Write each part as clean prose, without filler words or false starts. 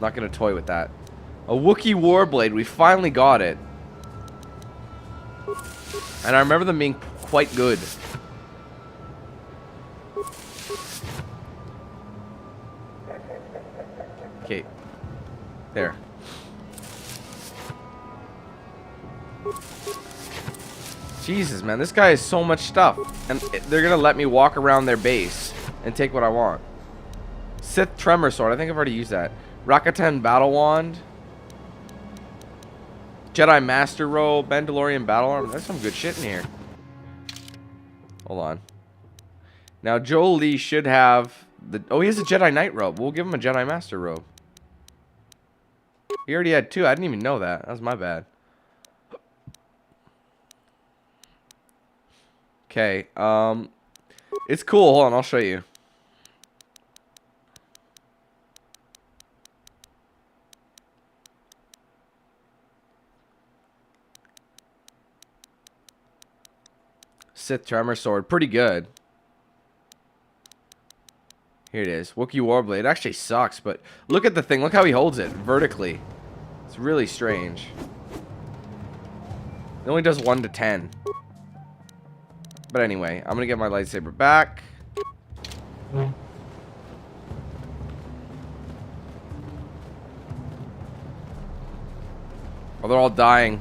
Not gonna toy with that. A Wookiee Warblade. We finally got it. And I remember them being quite good. Okay. There. Jesus, man. This guy has so much stuff. And they're gonna let me walk around their base and take what I want. Sith Tremor Sword. I think I've already used that. Rakata Battle Wand. Jedi Master Robe. Mandalorian Battle Armor. There's some good shit in here. Hold on. Now, Joel Lee should have... Oh, he has a Jedi Knight Robe. We'll give him a Jedi Master Robe. He already had 2. I didn't even know that. That was my bad. Okay. It's cool. Hold on. I'll show you. Sith Tremor Sword. Pretty good. Here it is. Wookiee Warblade. It actually sucks, but look at the thing. Look how he holds it vertically. It's really strange. It only does 1 to 10. But anyway, I'm going to get my lightsaber back. Oh, they're all dying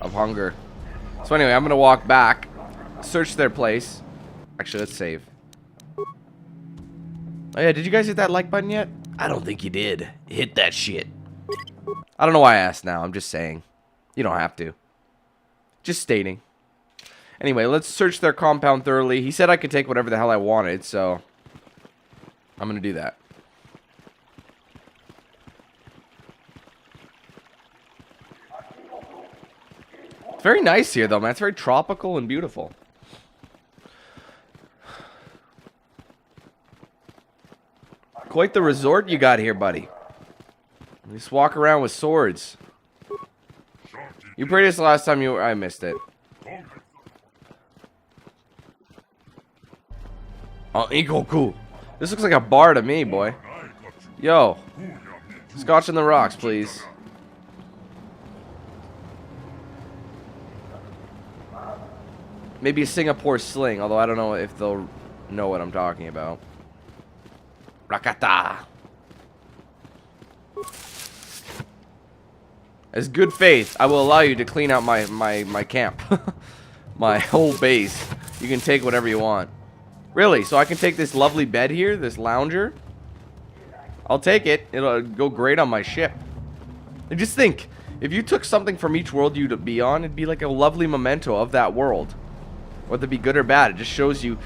of hunger. So anyway, I'm going to walk back. Search their place. Actually, let's save. Oh yeah, did you guys hit that like button yet? I don't think you did. Hit that shit. I don't know why I asked now. I'm just saying. You don't have to. Just stating. Anyway, let's search their compound thoroughly. He said I could take whatever the hell I wanted, so I'm going to do that. It's very nice here, though, man. It's very tropical and beautiful. Quite the resort you got here, buddy. Just walk around with swords. You played this the last time you were... I missed it. Oh, Ikoku. This looks like a bar to me, boy. Yo. Scotch in the rocks, please. Maybe a Singapore sling, although I don't know if they'll know what I'm talking about. Rakata. As good faith, I will allow you to clean out my camp. My whole base. You can take whatever you want. Really? So I can take this lovely bed here, this lounger? I'll take it. It'll go great on my ship. And just think, if you took something from each world you'd be on, it'd be like a lovely memento of that world. Whether it be good or bad, it just shows you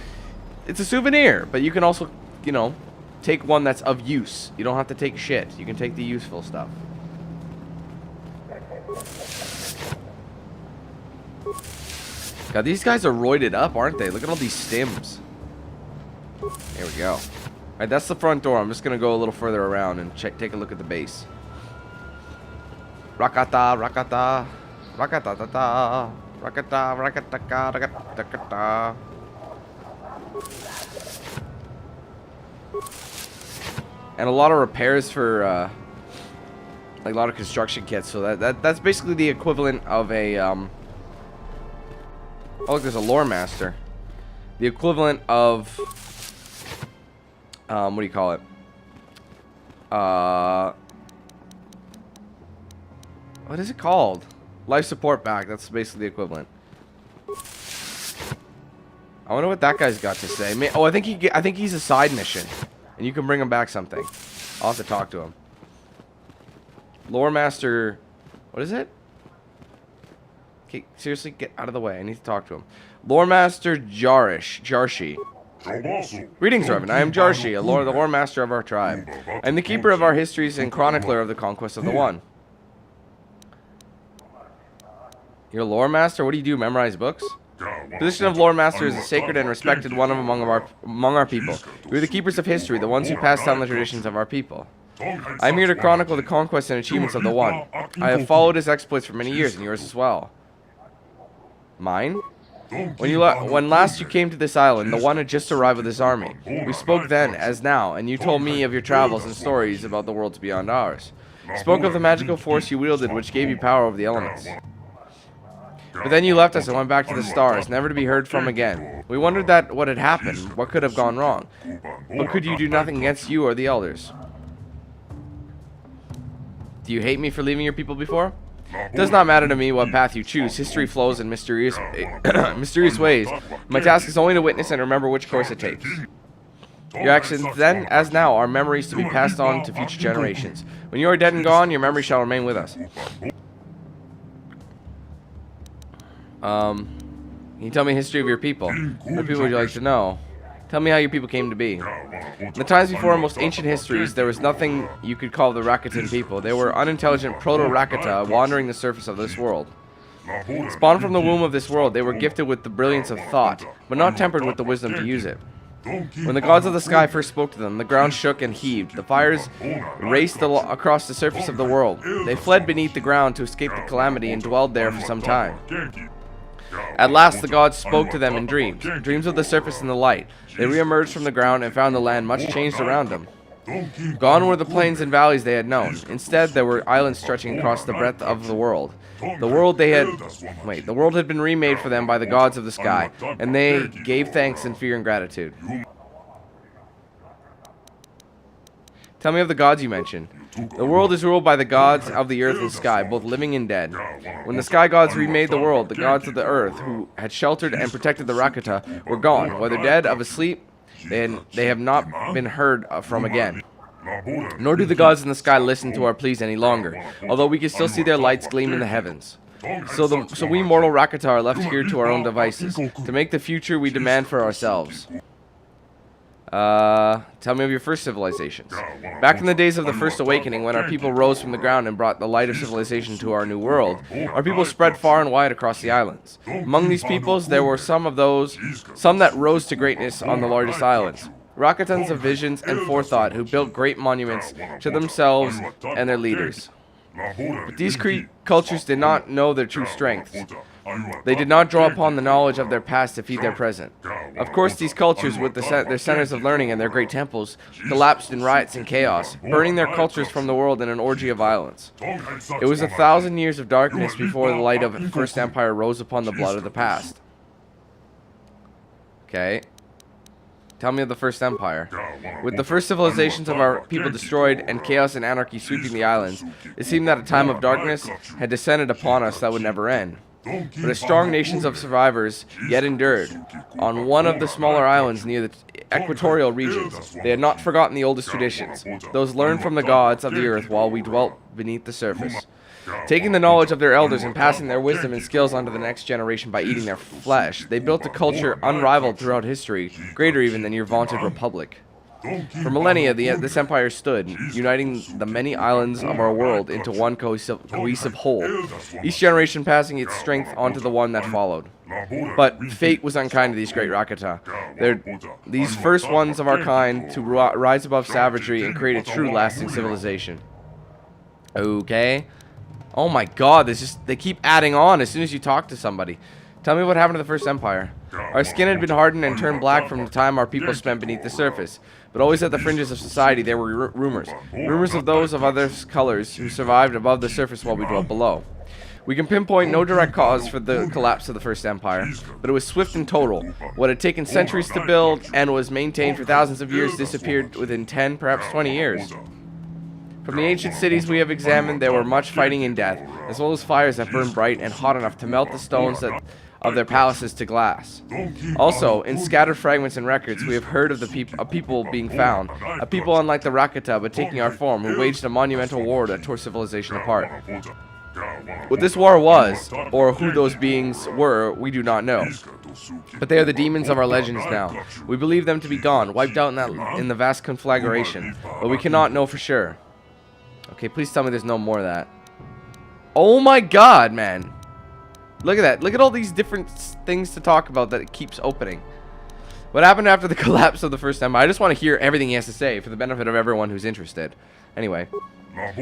it's a souvenir, but you can also, you know, take one that's of use. You don't have to take shit. You can take the useful stuff. God, these guys are roided up, aren't they? Look at all these stims. There we go. Alright, that's the front door. I'm just going to go a little further around and take a look at the base. Rakata, Rakata, Rakata, Rakata, Rakata, Rakata. And a lot of repairs for, like a lot of construction kits. So that's basically the equivalent of a, oh look, there's a lore master. The equivalent of, what do you call it? What is it called? Life support bag. That's basically the equivalent. I wonder what that guy's got to say. Oh, I think he's a side mission, and you can bring him back something. I'll have to talk to him. Lore master. What is it? Okay, seriously, get out of the way. I need to talk to him. Lore master Jarshi. Greetings, Reverend. I am Jarshi, the lore master of our tribe. I am the keeper of our histories and chronicler of the conquest of the One. You're a lore master? What do you do? Memorize books? The position of lore master is a sacred and respected one among our people. We are the keepers of history, the ones who pass down the traditions of our people. I am here to chronicle the conquests and achievements of the One. I have followed his exploits for many years, and yours as well. Mine? When last you came to this island, the one had just arrived with his army. We spoke then, as now, and you told me of your travels and stories about the worlds beyond ours. You spoke of the magical force you wielded, which gave you power over the elements. But then you left us and went back to the stars, never to be heard from again. We wondered what had happened, what could have gone wrong. But could you do nothing against you or the elders? Do you hate me for leaving your people before? It does not matter to me what path you choose. History flows in mysterious ways. My task is only to witness and remember which course it takes. Your actions then, as now, are memories to be passed on to future generations. When you are dead and gone, your memory shall remain with us. Can you tell me the history of your people? What people would you like to know? Tell me how your people came to be. In the times before our most ancient histories, there was nothing you could call the Rakatan people. They were unintelligent proto-Rakata wandering the surface of this world. Spawned from the womb of this world, they were gifted with the brilliance of thought, but not tempered with the wisdom to use it. When the gods of the sky first spoke to them, the ground shook and heaved. The fires raced across the surface of the world. They fled beneath the ground to escape the calamity and dwelled there for some time. At last the gods spoke to them in dreams of the surface and the light. They re-emerged from the ground and found the land much changed around them. Gone were the plains and valleys they had known. Instead, there were islands stretching across the breadth of the world. The world had been remade for them by the gods of the sky, and they gave thanks in fear and gratitude. Tell me of the gods you mentioned. The world is ruled by the gods of the earth and sky, both living and dead. When the sky gods remade the world, the gods of the earth, who had sheltered and protected the Rakata, were gone. Whether dead, of asleep, they have not been heard from again. Nor do the gods in the sky listen to our pleas any longer, although we can still see their lights gleam in the heavens. So we mortal Rakata are left here to our own devices. To make the future we demand for ourselves. Tell me of your first civilizations. Back in the days of the First Awakening, when our people rose from the ground and brought the light of civilization to our new world, our people spread far and wide across the islands. Among these peoples, there were some that rose to greatness on the largest islands. Rakatans of visions and forethought who built great monuments to themselves and their leaders. But these cultures did not know their true strengths. They did not draw upon the knowledge of their past to feed their present. Of course, these cultures, with their centers of learning and their great temples, collapsed in riots and chaos, burning their cultures from the world in an orgy of violence. It was 1,000 years of darkness before the light of the First Empire rose upon the blood of the past. Okay. Tell me of the First Empire. With the first civilizations of our people destroyed and chaos and anarchy sweeping the islands, it seemed that a time of darkness had descended upon us that would never end. But as strong nations of survivors yet endured, on one of the smaller islands near the equatorial regions, they had not forgotten the oldest traditions, those learned from the gods of the earth while we dwelt beneath the surface. Taking the knowledge of their elders and passing their wisdom and skills onto the next generation by eating their flesh, they built a culture unrivaled throughout history, greater even than your vaunted republic. For millennia, this empire stood, uniting the many islands of our world into one cohesive whole, each generation passing its strength onto the one that followed. But fate was unkind to these great Rakata. These first ones of our kind to rise above savagery and create a true lasting civilization. Okay. Oh my god, they keep adding on as soon as you talk to somebody. Tell me what happened to the First Empire. Our skin had been hardened and turned black from the time our people spent beneath the surface. But always at the fringes of society there were rumors. Rumors of those of other colors who survived above the surface while we dwelt below. We can pinpoint no direct cause for the collapse of the First Empire, but it was swift and total. What had taken centuries to build and was maintained for thousands of years disappeared within 10, perhaps 20 years. From the ancient cities we have examined, there were much fighting and death, as well as fires that burned bright and hot enough to melt the stones of their palaces to glass. Also, in scattered fragments and records, we have heard of a people being found, a people unlike the Rakata but taking our form, who waged a monumental war that tore civilization apart. What this war was, or who those beings were, we do not know. But they are the demons of our legends now. We believe them to be gone, wiped out in the vast conflagration, but we cannot know for sure. Okay, please tell me there's no more of that. Oh my god, man. Look at that. Look at all these different things to talk about that it keeps opening. What happened after the collapse of the First Empire? I just want to hear everything he has to say for the benefit of everyone who's interested. Anyway.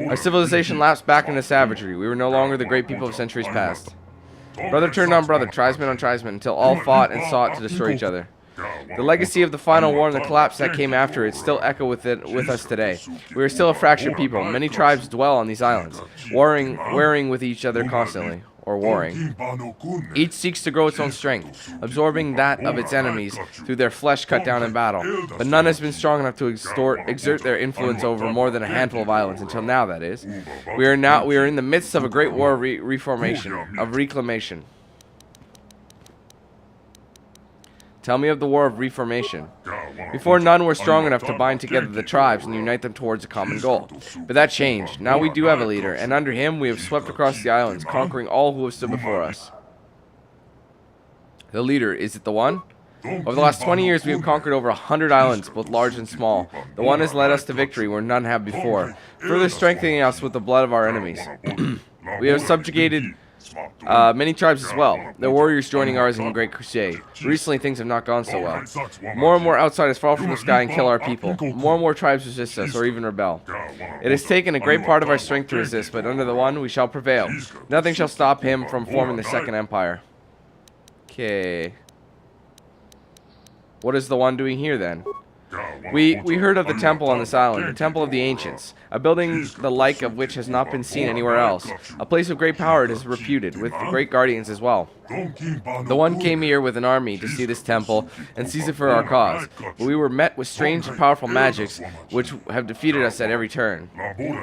Our civilization lapsed back into savagery. We were no longer the great people of centuries past. Brother turned on brother, tribesman on tribesman, until all fought and sought to destroy each other. The legacy of the final war and the collapse that came after it still echo with us today. We are still a fractured people. Many tribes dwell on these islands, warring with each other constantly, or warring. Each seeks to grow its own strength, absorbing that of its enemies through their flesh cut down in battle. But none has been strong enough to exert their influence over more than a handful of islands, until now, that is. We are in the midst of a great war of reclamation. Tell me of the War of Reformation. Before, none were strong enough to bind together the tribes and unite them towards a common goal. But that changed. Now we do have a leader, and under him we have swept across the islands, conquering all who have stood before us. The leader, is it the one? Over the last 20 years we have conquered over 100 islands, both large and small. The one has led us to victory where none have before, further strengthening us with the blood of our enemies. We have subjugated many tribes as well, their warriors joining ours in a great crusade. Recently things have not gone so well. More and more outsiders fall from the sky and kill our people. More and more tribes resist us, or even rebel. It has taken a great part of our strength to resist, but under the one we shall prevail. Nothing shall stop him from forming the second empire. Okay. What is the one doing here then? We heard of the temple on this island, the temple of the ancients, a building the like of which has not been seen anywhere else. A place of great power, it is reputed, with great guardians as well. The one came here with an army to see this temple and seize it for our cause. But we were met with strange and powerful magics which have defeated us at every turn.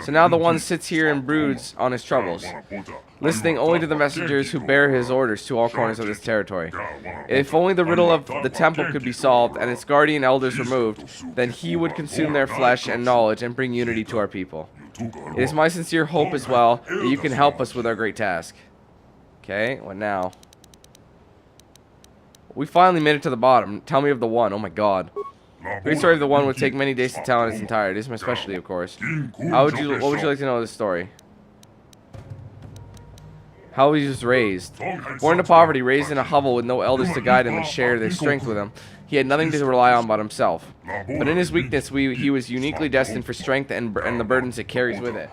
So now the one sits here and broods on his troubles, listening only to the messengers who bear his orders to all corners of this territory. If only the riddle of the temple could be solved and its guardian elders removed, then he would consume their flesh and knowledge and bring unity to our people. It is my sincere hope as well that you can help us with our great task. Okay, what now? We finally made it to the bottom. Tell me of the one. Oh my god. Great story of the one would take many days to tell in its entirety. This is my specialty, of course. What would you like to know of this story? How he was raised. Born to poverty, raised in a hovel with no elders to guide him and share their strength with him, he had nothing to rely on but himself. But in his weakness, he was uniquely destined for strength and the burdens it carries with it.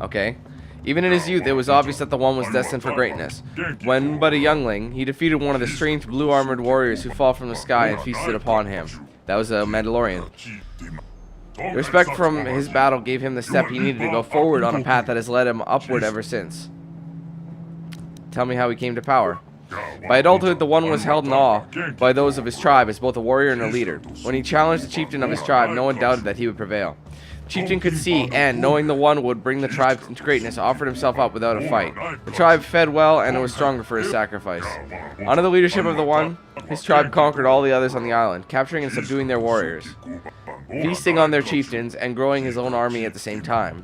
Okay. Even in his youth, it was obvious that the one was destined for greatness. When but a youngling, he defeated one of the strange blue-armored warriors who fall from the sky and feasted upon him. That was a Mandalorian. The respect from his battle gave him the step he needed to go forward on a path that has led him upward ever since. Tell me how he came to power. By adulthood, the one was held in awe by those of his tribe as both a warrior and a leader. When he challenged the chieftain of his tribe, no one doubted that he would prevail. Chieftain could see, and, knowing the one would bring the tribe into greatness, offered himself up without a fight. The tribe fed well, and it was stronger for his sacrifice. Under the leadership of the one, his tribe conquered all the others on the island, capturing and subduing their warriors, feasting on their chieftains, and growing his own army at the same time.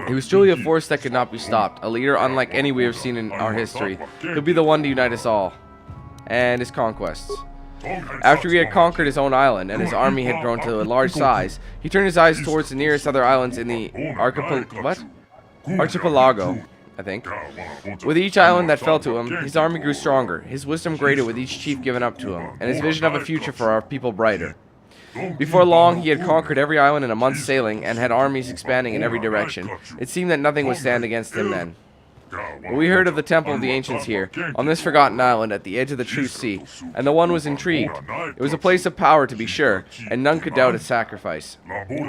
He was truly a force that could not be stopped, a leader unlike any we have seen in our history. He'll be the one to unite us all. And his conquests. After he had conquered his own island and his army had grown to a large size, he turned his eyes towards the nearest other islands in the archipelago, I think. With each island that fell to him, his army grew stronger, his wisdom greater with each chief given up to him, and his vision of a future for our people brighter. Before long, he had conquered every island in a month's sailing and had armies expanding in every direction. It seemed that nothing would stand against him then. But we heard of the temple of the ancients here, on this forgotten island at the edge of the true sea, and the one was intrigued. It was a place of power, to be sure, and none could doubt its sacrifice.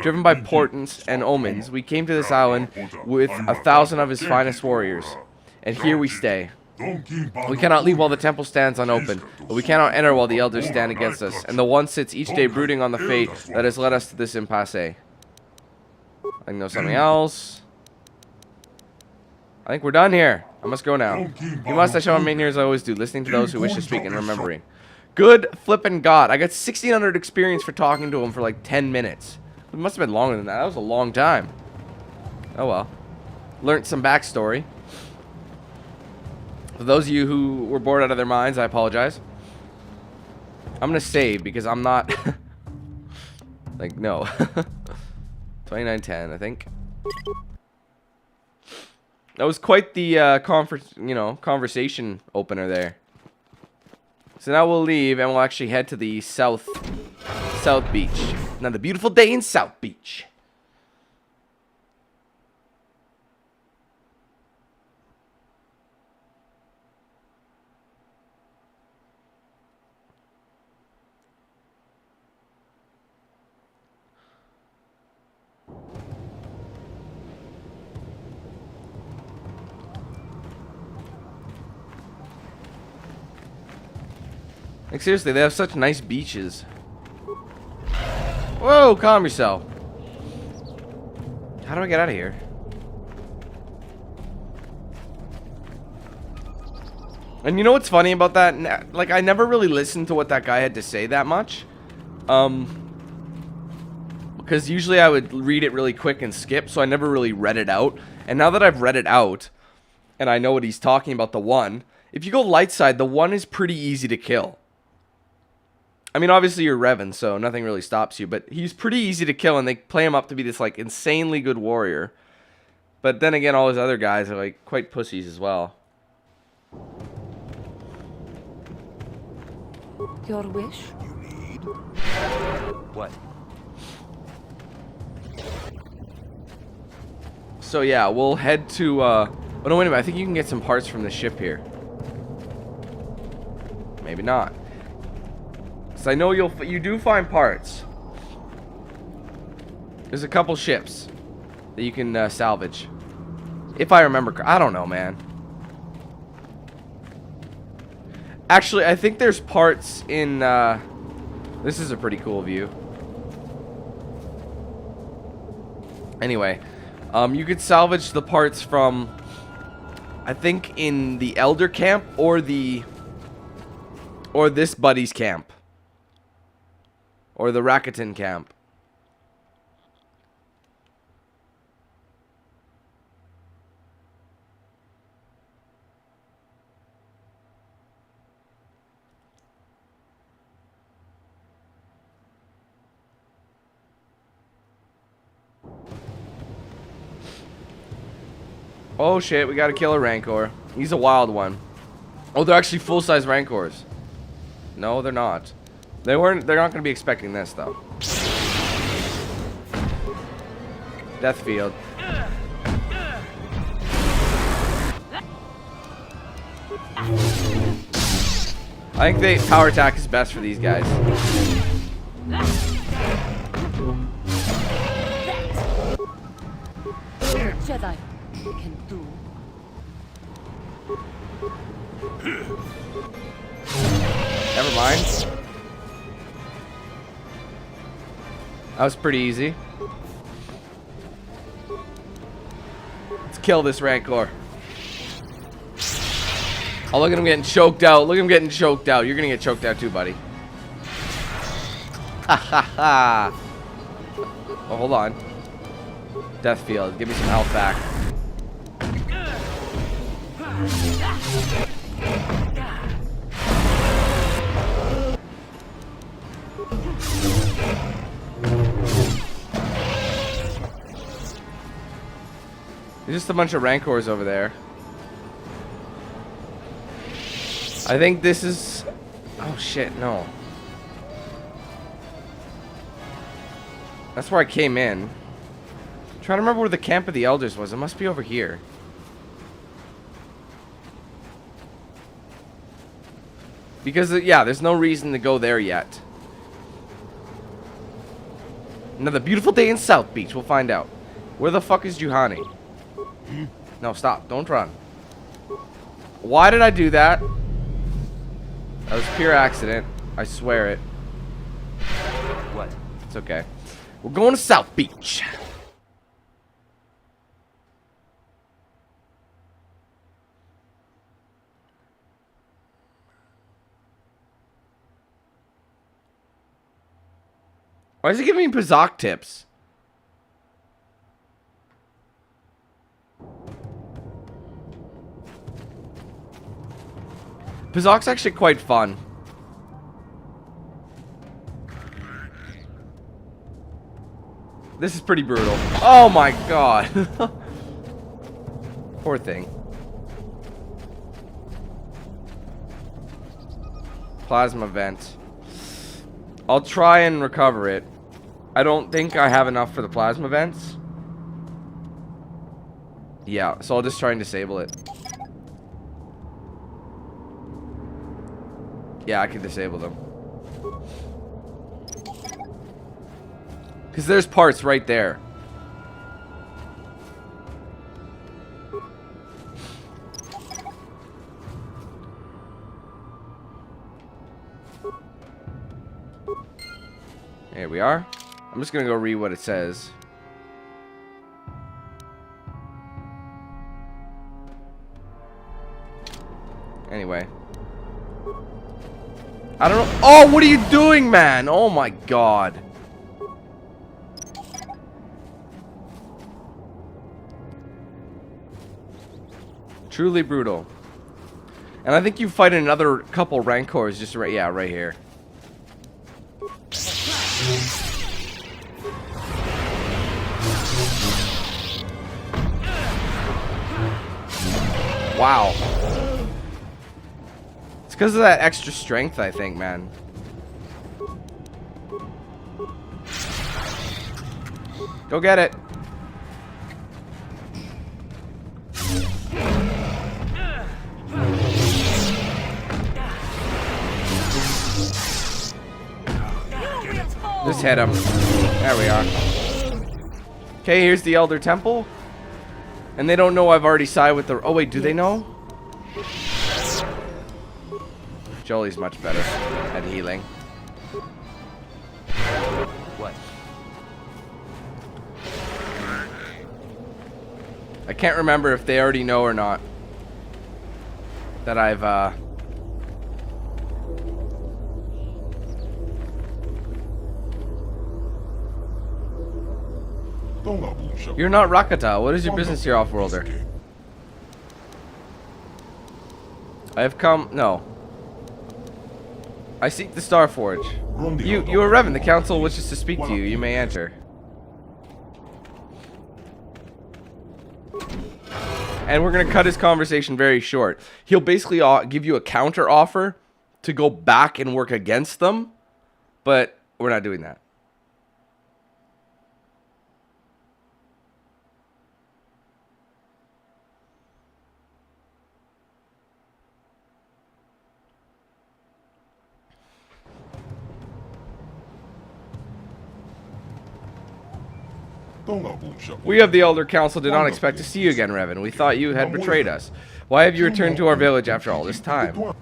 Driven by portents and omens, we came to this island with 1,000 of his finest warriors, and here we stay. We cannot leave while the temple stands unopened, but we cannot enter while the elders stand against us, and the one sits each day brooding on the fate that has led us to this impasse. I think there's something else. I think we're done here. I must go now. You must, I shall remain here as I always do, listening to those who wish to speak and remembering. Good flippin' God. I got 1,600 experience for talking to him for like 10 minutes. It must have been longer than that. That was a long time. Oh well. Learned some backstory. For those of you who were bored out of their minds, I apologize. I'm going to save because I'm not... like, no. 2910, I think. That was quite the conversation opener there. So now we'll leave and we'll actually head to the South Beach. Another beautiful day in South Beach. Like, seriously, they have such nice beaches. Whoa, calm yourself. How do I get out of here? And you know what's funny about that? Like, I never really listened to what that guy had to say that much. Because usually I would read it really quick and skip, so I never really read it out. And now that I've read it out, and I know what he's talking about, the one, if you go light side, the one is pretty easy to kill. I mean, obviously you're Revan, so nothing really stops you, but he's pretty easy to kill, and they play him up to be this, like, insanely good warrior. But then again, all his other guys are, like, quite pussies as well. Your wish? You need? What? So yeah, we'll head to, oh no, wait a minute, I think you can get some parts from the ship here. Maybe not. So I know you do find parts. There's a couple ships that you can salvage. If I remember, I don't know, man. Actually, I think there's parts in, this is a pretty cool view. Anyway, you could salvage the parts from, I think, in the Elder camp or this buddy's camp. Or the Rakatan camp. Oh shit, we gotta kill a Rancor. He's a wild one. Oh, they're actually full-size Rancors. No, they're not. They're not gonna be expecting this though. Death field. I think the power attack is best for these guys. Jedi can do. Never mind. That was pretty easy. Let's kill this Rancor. Oh, look at him getting choked out. Look at him getting choked out. You're gonna get choked out too, buddy. Ha ha ha. Oh, hold on. Death field. Give me some health back. There's just a bunch of Rancors over there. I think this is... Oh shit, no. That's where I came in. I'm trying to remember where the camp of the elders was. It must be over here. Because, yeah, there's no reason to go there yet. Another beautiful day in South Beach. We'll find out. Where the fuck is Juhani? No, stop. Don't run. Why did I do that? That was pure accident. I swear it. What? It's okay. We're going to South Beach. Why is he giving me Pazak tips? Pazak's actually quite fun. This is pretty brutal. Oh my god. Poor thing. Plasma vent. I'll try and recover it. I don't think I have enough for the plasma vents. Yeah, so I'll just try and disable it. Yeah, I can disable them. Because there's parts right there. Here we are. I'm just gonna go read what it says. Anyway. I don't know. Oh, what are you doing, man? Oh my god. Truly brutal. And I think you fight another couple Rancors just right, yeah, right here. Wow. It's because of that extra strength, I think, man. Go get it. Just hit him. There we are. Okay, here's the Elder Temple. And they don't know I've already sided with the... Oh, wait, do they know? Jolie's much better at healing. What? I can't remember if they already know or not that I've, You're not Rakata. What is your business here, off-worlder? I have come... No. I seek the Star Forge. You are Revan. The council wishes to speak to you. You may enter. And we're going to cut his conversation very short. He'll basically give you a counter offer to go back and work against them. But we're not doing that. We of the Elder Council did not expect to see you again, Revan. We thought you had betrayed us. Why have you returned to our village after all this time?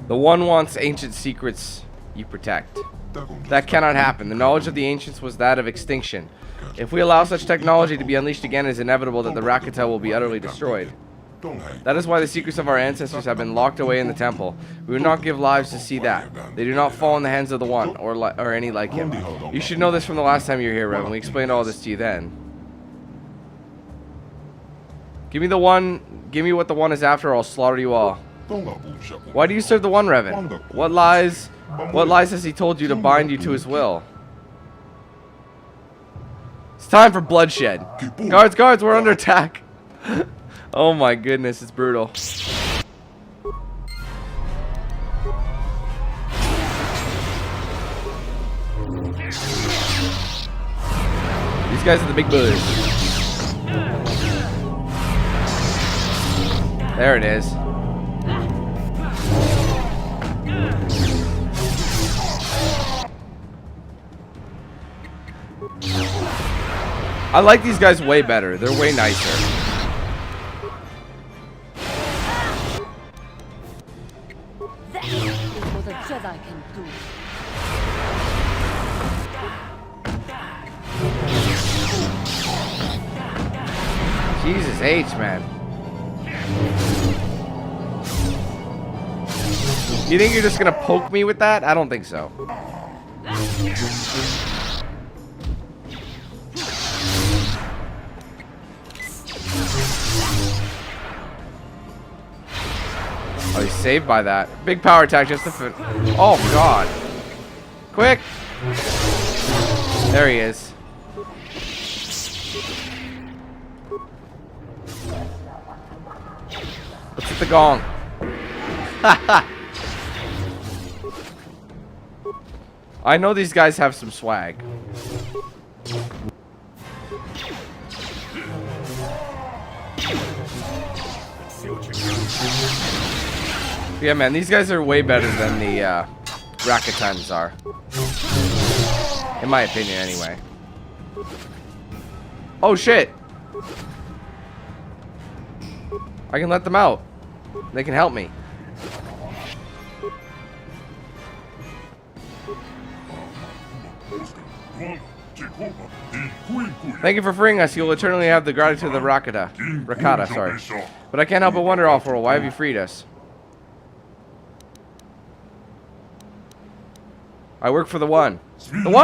The One wants ancient secrets you protect. That cannot happen. The knowledge of the ancients was that of extinction. If we allow such technology to be unleashed again, it is inevitable that the Rakata will be utterly destroyed. That is why the secrets of our ancestors have been locked away in the temple. We would not give lives to see that. They do not fall in the hands of the One, or any like him. You should know this from the last time you were here, Revan. We explained all this to you then. Give me the One. Give me what the One is after, or I'll slaughter you all. Why do you serve the One, Revan? What lies has he told you to bind you to his will? It's time for bloodshed. Guards, we're under attack. Oh my goodness, it's brutal. These guys are the big boys. There it is. I like these guys way better. They're way nicer. Jedi can do. Jesus H, man. You think you're just gonna poke me with that? I don't think so. Oh, he's saved by that. Big power attack just to fit. Oh, God. Quick. There he is. Let's hit the gong. I know these guys have some swag. Yeah, man, these guys are way better than the Rakatans are. In my opinion, anyway. Oh, shit. I can let them out. They can help me. Thank you for freeing us. You'll eternally have the gratitude of the Rakata, sorry. But I can't help but wonder, All-For, why have you freed us? I work for the One. The One?